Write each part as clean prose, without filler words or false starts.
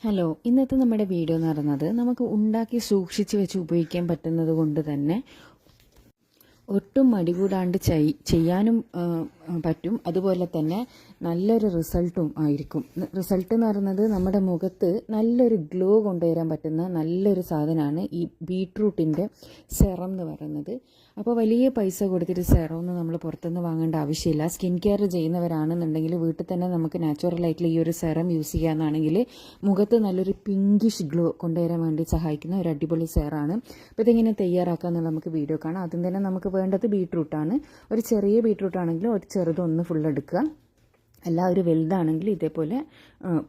Hello, ഇന്നത്തെ നമ്മുടെ video എന്ന് പറയുന്നത് നമുക്ക് ഉണ്ടാക്കി സൂക്ഷിച്ച് വെച്ച് ഉപയോഗിക്കാൻ പറ്റുന്നത് കൊണ്ട് തന്നെ ഒട്ടും മടി കൂടാണ്ട് ചെയ്യാനും പറ്റും. അതുപോലെ തന്നെ നല്ലൊരു റിസൾട്ടും ആയിരിക്കും. റിസൾട്ട് എന്ന് പറയുന്നത് നമ്മുടെ മുഖത്ത് നല്ലൊരു ഗ്ലോ കൊണ്ടുവരാൻ പറ്റുന്ന നല്ലൊരു സാധനമാണ് ഈ ബീട്രൂട്ടിൻ്റെ സെറം എന്ന് പറയുന്നത്. അപ്പോൾ വലിയ പൈസ കൊടുത്തിട്ട് സെറമൊന്നും നമ്മൾ പുറത്തുനിന്ന് വാങ്ങേണ്ട ആവശ്യമില്ല. സ്കിൻ കെയർ ചെയ്യുന്നവരാണെന്നുണ്ടെങ്കിൽ വീട്ടിൽ തന്നെ നമുക്ക് നാച്ചുറലായിട്ടുള്ള ഈ ഒരു സെറം യൂസ് ചെയ്യാമെന്നാണെങ്കിൽ മുഖത്ത് നല്ലൊരു പിങ്കിഷ് ഗ്ലോ കൊണ്ടുവരാൻ വേണ്ടി സഹായിക്കുന്ന ഒരു അടിപൊളി സെറാണ്. അപ്പോൾ ഇതിങ്ങനെ തയ്യാറാക്കാമെന്നുള്ള നമുക്ക് വീഡിയോ കാണാം. ആദ്യം തന്നെ നമുക്ക് വേണ്ടത് ബീട്രൂട്ടാണ്. ഒരു ചെറിയ ബീട്രൂട്ടാണെങ്കിൽ ഒരു ചെറുതൊന്ന് ഫുൾ എടുക്കുക. അല്ല ഒരു വലുതാണെങ്കിൽ ഇതേപോലെ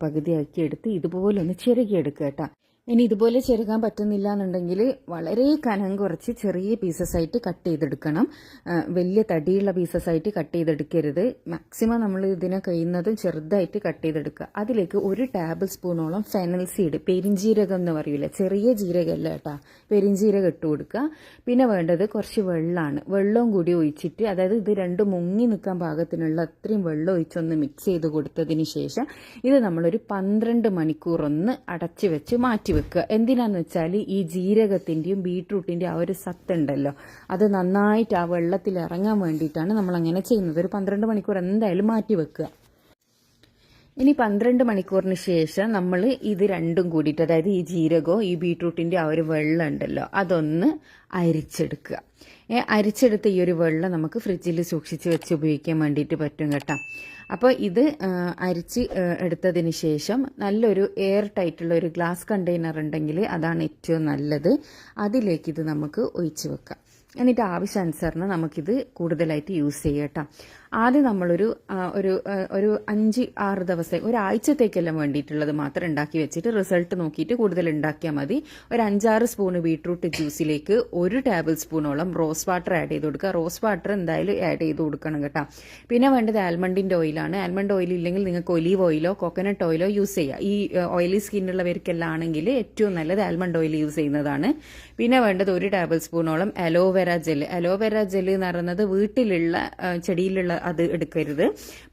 പകുതിയാക്കി എടുത്ത് ഇതുപോലെ ഒന്ന് ചിരകിയെടുക്കുക കേട്ടോ. ഇനി ഇതുപോലെ ചെറുകാൻ പറ്റുന്നില്ല എന്നുണ്ടെങ്കിൽ വളരെ കനം കുറച്ച് ചെറിയ പീസസ് ആയിട്ട് കട്ട് ചെയ്തെടുക്കണം. വലിയ തടിയുള്ള പീസസ് ആയിട്ട് കട്ട് ചെയ്തെടുക്കരുത്. മാക്സിമം നമ്മൾ ഇതിനെ കഴിയുന്നതും ചെറുതായിട്ട് കട്ട് ചെയ്തെടുക്കുക. അതിലേക്ക് 1 ടേബിൾ സ്പൂണോളം ഫെനൽ സീഡ്, പെരിഞ്ജീരകം എന്ന് പറയൂലേ, ചെറിയ ജീരകമല്ല കേട്ടോ, പെരിഞ്ജീരകം ഇട്ട് കൊടുക്കുക. പിന്നെ വേണ്ടത് കുറച്ച് വെള്ളമാണ്. വെള്ളവും കൂടി ഒഴിച്ചിട്ട്, അതായത് ഇത് രണ്ടും മുങ്ങി നിൽക്കാൻ പാകത്തിനുള്ള അത്രയും വെള്ളം ഒഴിച്ചൊന്ന് മിക്സ് ചെയ്ത് കൊടുത്തതിന് ശേഷം ഇത് നമ്മളൊരു 12 മണിക്കൂർ ഒന്ന് അടച്ചു വെച്ച് മാറ്റി വെക്കുക. എന്തിനാന്ന് വെച്ചാൽ ഈ ജീരകത്തിന്റെയും ബീട്രൂട്ടിന്റെയും ആ ഒരു സത്ത് ഉണ്ടല്ലോ, അത് നന്നായിട്ട് ആ വെള്ളത്തിൽ ഇറങ്ങാൻ വേണ്ടിയിട്ടാണ് നമ്മൾ അങ്ങനെ ചെയ്യുന്നത്. ഒരു 12 മണിക്കൂർ എന്തായാലും മാറ്റി വെക്കുക. ഇനി 12 മണിക്കൂറിന് ശേഷം നമ്മൾ ഇത് രണ്ടും കൂടിയിട്ട്, അതായത് ഈ ജീരകവും ഈ ബീട്രൂട്ടിന്റെ ആ ഒരു വെള്ളം ഉണ്ടല്ലോ അതൊന്ന് അരിച്ചെടുക്കുക. അരിച്ചെടുത്ത ഈ ഒരു വെള്ളം നമുക്ക് ഫ്രിഡ്ജിൽ സൂക്ഷിച്ച് വെച്ച് ഉപയോഗിക്കാൻ വേണ്ടിയിട്ട് പറ്റും കേട്ടോ. അപ്പോൾ ഇത് അരിച്ച് എടുത്തതിന് ശേഷം നല്ലൊരു എയർ ടൈറ്റുള്ള ഒരു ഗ്ലാസ് കണ്ടെയ്നർ ഉണ്ടെങ്കിൽ അതാണ് ഏറ്റവും നല്ലത്. അതിലേക്ക് ഇത് നമുക്ക് ഒഴിച്ച് വെക്കാം. എന്നിട്ട് ആവശ്യാനുസരണം നമുക്കിത് കൂടുതലായിട്ട് യൂസ് ചെയ്യാം കേട്ടോ. ആദ്യം നമ്മളൊരു 5-6 ദിവസം, ഒരാഴ്ചത്തേക്കെല്ലാം വേണ്ടിയിട്ടുള്ളത് മാത്രം ഉണ്ടാക്കി വെച്ചിട്ട് റിസൾട്ട് നോക്കിയിട്ട് കൂടുതൽ ഉണ്ടാക്കിയാൽ മതി. ഒരു 5-6 സ്പൂൺ ബീട്രൂട്ട് ജ്യൂസിലേക്ക് 1 ടേബിൾ സ്പൂണോളം റോസ് വാട്ടർ ആഡ് ചെയ്ത് കൊടുക്കുക. റോസ് വാട്ടർ എന്തായാലും ആഡ് ചെയ്ത് കൊടുക്കണം കേട്ടോ. പിന്നെ വേണ്ടത് ആൽമണ്ടിൻ്റെ ഓയിലാണ്. ആൽമണ്ട് ഓയിൽ ഇല്ലെങ്കിൽ നിങ്ങൾക്ക് ഒലീവ് ഓയിലോ കോക്കനട്ട് ഓയിലോ യൂസ് ചെയ്യുക. ഈ ഓയിലി സ്കിന്നുള്ളവർക്കെല്ലാം ആണെങ്കിൽ ഏറ്റവും നല്ലത് ആൽമണ്ട് ഓയിൽ യൂസ് ചെയ്യുന്നതാണ്. പിന്നെ വേണ്ടത് 1 ടേബിൾ സ്പൂണോളം അലോവേര ജെല്ല്. അലോവേര ജെല്ല് എന്ന് പറയുന്നത് വീട്ടിലുള്ള ചെടിയിലുള്ള അത് എടുക്കരുത്.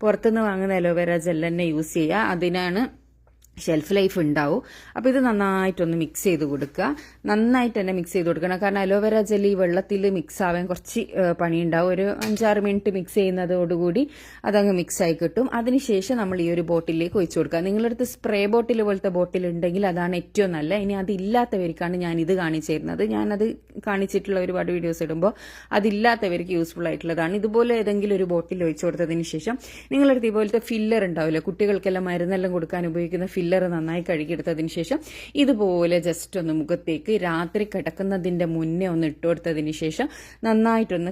പുറത്തുനിന്ന് വാങ്ങുന്ന അലോവേര ജെല്ല് തന്നെ യൂസ് ചെയ്യുക. അതിനാണ് ഷെൽഫ് ലൈഫ് ഉണ്ടാവും. അപ്പോൾ ഇത് നന്നായിട്ടൊന്ന് മിക്സ് ചെയ്ത് കൊടുക്കുക. നന്നായിട്ട് തന്നെ മിക്സ് ചെയ്ത് കൊടുക്കണം. കാരണം അലോവേര ജെല്ലി വെള്ളത്തിൽ മിക്സ് ആവാൻ കുറച്ച് പണിയുണ്ടാവും. ഒരു 5-6 മിനിറ്റ് മിക്സ് ചെയ്യുന്നതോടുകൂടി അതങ്ങ് മിക്സ് ആയി കിട്ടും. അതിനുശേഷം നമ്മൾ ഈ ഒരു ബോട്ടിലേക്ക് ഒഴിച്ചു കൊടുക്കുക. നിങ്ങളടുത്ത് സ്പ്രേ ബോട്ടിൽ പോലത്തെ ബോട്ടിൽ ഉണ്ടെങ്കിൽ അതാണ് ഏറ്റവും നല്ല. ഇനി അതില്ലാത്തവർക്കാണ് ഞാൻ ഇത് കാണിച്ചു തരുന്നത്. ഞാനത് കാണിച്ചിട്ടുള്ള ഒരുപാട് വീഡിയോസ് ഇടുമ്പോൾ അതില്ലാത്തവർക്ക് യൂസ്ഫുൾ ആയിട്ടുള്ളതാണ്. ഇതുപോലെ ഏതെങ്കിലും ഒരു ബോട്ടിൽ ഒഴിച്ചു കൊടുത്തതിന് ശേഷം നിങ്ങളടുത്ത് ഇതുപോലത്തെ ഫില്ലർ ഉണ്ടാവില്ല, കുട്ടികൾക്കെല്ലാം മരുന്നെല്ലാം കൊടുക്കാൻ ഉപയോഗിക്കുന്ന ഫില്ലർ നന്നായി കഴുകിയെടുത്തതിന് ശേഷം ഇതുപോലെ ജസ്റ്റ് ഒന്ന് മുഖത്തേക്ക് രാത്രി കിടക്കുന്നതിന്റെ മുന്നേ ഒന്ന് ഇട്ട് കൊടുത്തതിന് ശേഷം നന്നായിട്ടൊന്ന്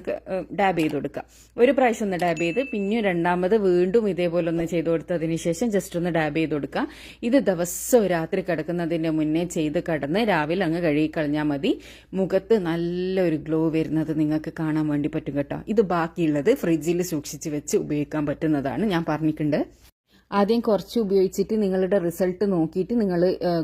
ഡാബ് ചെയ്ത് കൊടുക്കുക. ഒരു പ്രാവശ്യം ഒന്ന് ഡാബ് ചെയ്ത് പിന്നെ രണ്ടാമത് വീണ്ടും ഇതേപോലെ ഒന്ന് ചെയ്ത് കൊടുത്തതിന് ശേഷം ജസ്റ്റ് ഒന്ന് ഡാബ് ചെയ്ത് കൊടുക്കുക. ഇത് ദിവസവും രാത്രി കിടക്കുന്നതിന്റെ മുന്നേ ചെയ്ത് കിടന്ന് രാവിലെ അങ്ങ് കഴുകിക്കളഞ്ഞാൽ മതി. മുഖത്ത് നല്ലൊരു ഗ്ലോ വരുന്നത് നിങ്ങൾക്ക് കാണാൻ വേണ്ടി പറ്റും കേട്ടോ. ഇത് ബാക്കിയുള്ളത് ഫ്രിഡ്ജിൽ സൂക്ഷിച്ച് വെച്ച് ഉപയോഗിക്കാൻ പറ്റുന്നതാണ്, ഞാൻ പറഞ്ഞിട്ടുണ്ട്. ആദ്യം കുറച്ച് ഉപയോഗിച്ചിട്ട് നിങ്ങളുടെ റിസൾട്ട് നോക്കിയിട്ട് നിങ്ങൾ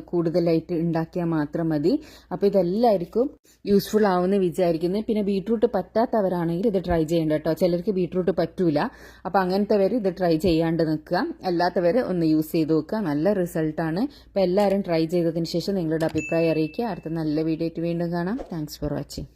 കൂടുതലായിട്ട് ഉണ്ടാക്കിയാൽ മാത്രം മതി. അപ്പോൾ ഇതെല്ലാവർക്കും യൂസ്ഫുൾ ആവുമെന്ന് വിചാരിക്കുന്നു. പിന്നെ ബീട്രൂട്ട് പറ്റാത്തവരാണെങ്കിൽ ഇത് ട്രൈ ചെയ്യേണ്ട കേട്ടോ. ചിലർക്ക് ബീട്രൂട്ട് പറ്റൂല. അപ്പോൾ അങ്ങനത്തെവർ ഇത് ട്രൈ ചെയ്യാണ്ട് നിൽക്കുക. അല്ലാത്തവർ ഒന്ന് യൂസ് ചെയ്ത് നോക്കുക. നല്ല റിസൾട്ടാണ്. അപ്പോൾ എല്ലാവരും ട്രൈ ചെയ്തതിന് ശേഷം നിങ്ങളുടെ അഭിപ്രായം അറിയിക്കുക. അടുത്ത നല്ല വീഡിയോ ആയിട്ട് വീണ്ടും കാണാം. Thanks for watching.